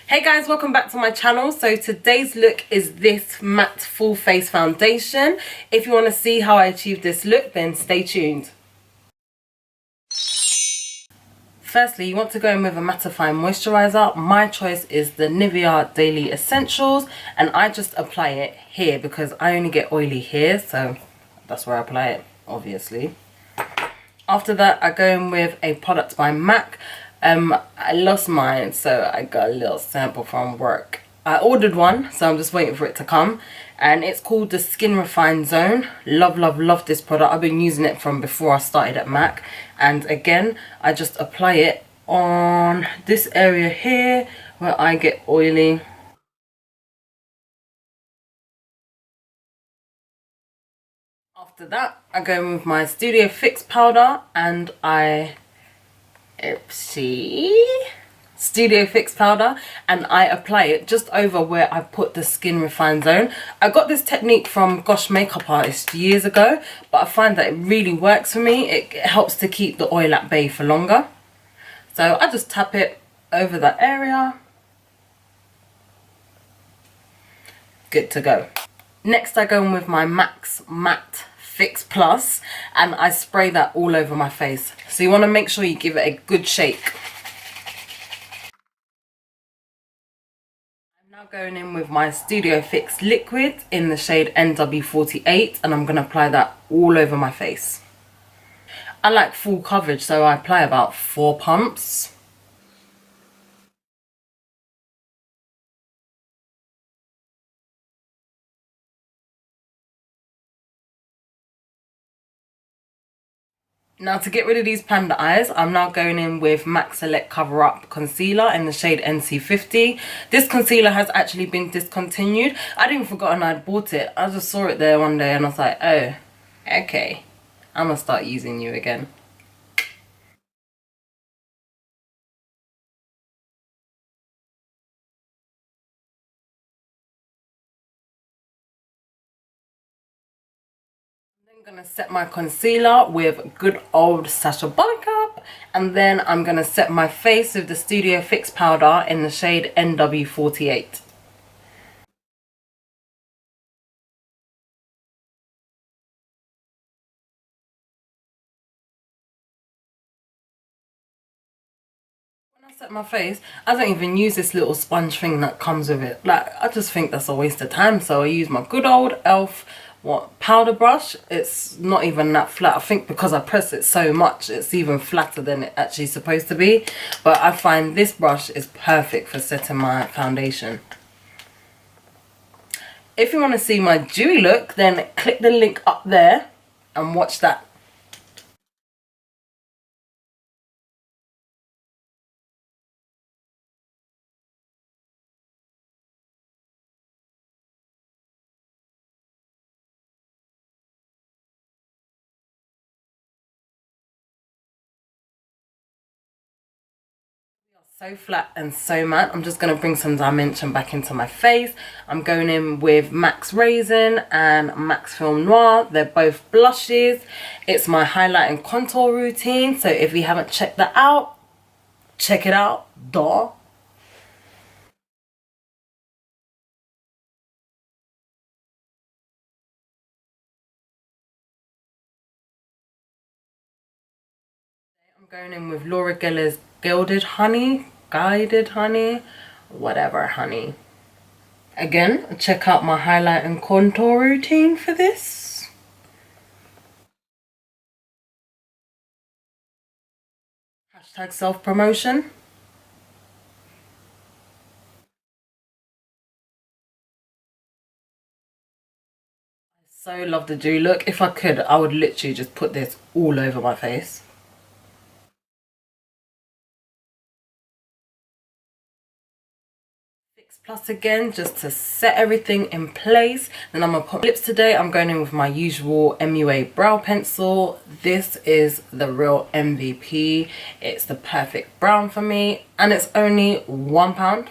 Hey guys, welcome back to my channel. So today's look is this matte full face foundation. If you want to see how I achieved this look, then stay tuned. Firstly, you want to go in with a mattifying moisturiser. My choice is the NIVEA Daily Essentials, and I just apply it here because I only get oily here, so that's where I apply it, obviously. After that, I go in with a product by MAC. I lost mine, so I got a little sample from work. I ordered one, so I'm just waiting for it to come, and it's called the Skin Refine Zone. Love, love, love this product. I've been using it from before I started at MAC, and again, I just apply it on this area here where I get oily. After that, I go in with my Studio Fix powder, and Studio Fix powder, and I apply it just over where I put the Skin Refine Zone. I got this technique from Gosh Makeup Artist years ago, but I find that it really works for me. It helps to keep the oil at bay for longer. So I just tap it over that area. Good to go. Next, I go in with my MAC's Matte Fix Plus, and I spray that all over my face. So you want to make sure you give it a good shake. I'm now going in with my Studio Fix liquid in the shade NW48, and I'm going to apply that all over my face. I like full coverage, so I apply about 4 pumps. Now to get rid of these panda eyes, I'm now going in with MAC Select Cover Up Concealer in the shade NC50. This concealer has actually been discontinued. I'd even forgotten I'd bought it. I just saw it there one day and I was like, oh, okay. I'm gonna start using you again. I'm gonna set my concealer with good old SACHA Buttercup, and then I'm gonna set my face with the Studio Fix powder in the shade NW48. When I set my face, I don't even use this little sponge thing that comes with it. Like, I just think that's a waste of time, so I use my good old e.l.f. powder brush. It's not even that flat. I think because I press it so much, it's even flatter than it actually supposed to be. But I find this brush is perfect for setting my foundation. If you want to see my dewy look, then click the link up there and watch that. So flat and so matte. I'm just going to bring some dimension back into my face. I'm going in with MAC's Raisin and MAC's Film Noir. They're both blushes. It's my highlight and contour routine, so if you haven't checked that out, check it out. Duh. I'm going in with Laura Geller's Guided Honey, whatever honey. Again, check out my highlight and contour routine for this. Hashtag self-promotion. I so love the dewy look. If I could, I would literally just put this all over my face. Plus again, just to set everything in place. Then I'm gonna put lips today. I'm going in with my usual MUA brow pencil. This is the real MVP. It's the perfect brown for me, and it's only £1.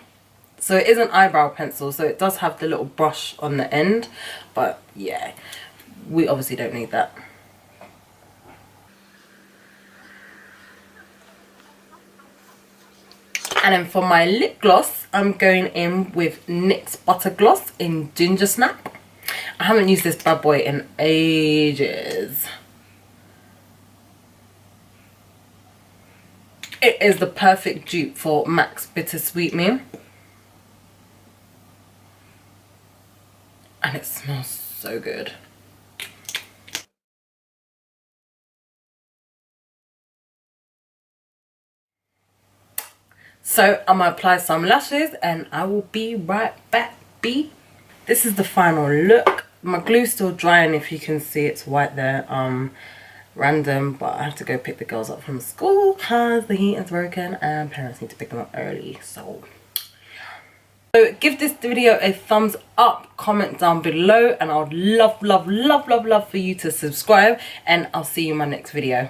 So it is an eyebrow pencil, so it does have the little brush on the end, but yeah, we obviously don't need that. And then for my lip gloss, I'm going in with NYX Buttergloss in Ginger Snap. I haven't used this bad boy in ages. It is the perfect dupe for MAC's Bittersweet Me. And it smells so good. So I'm gonna apply some lashes and I will be right back, This is the final look. My glue's still drying, if you can see it's white there. Random, but I have to go pick the girls up from school because the heat is broken and parents need to pick them up early. So give this video a thumbs up, comment down below, and I would love for you to subscribe, and I'll see you in my next video.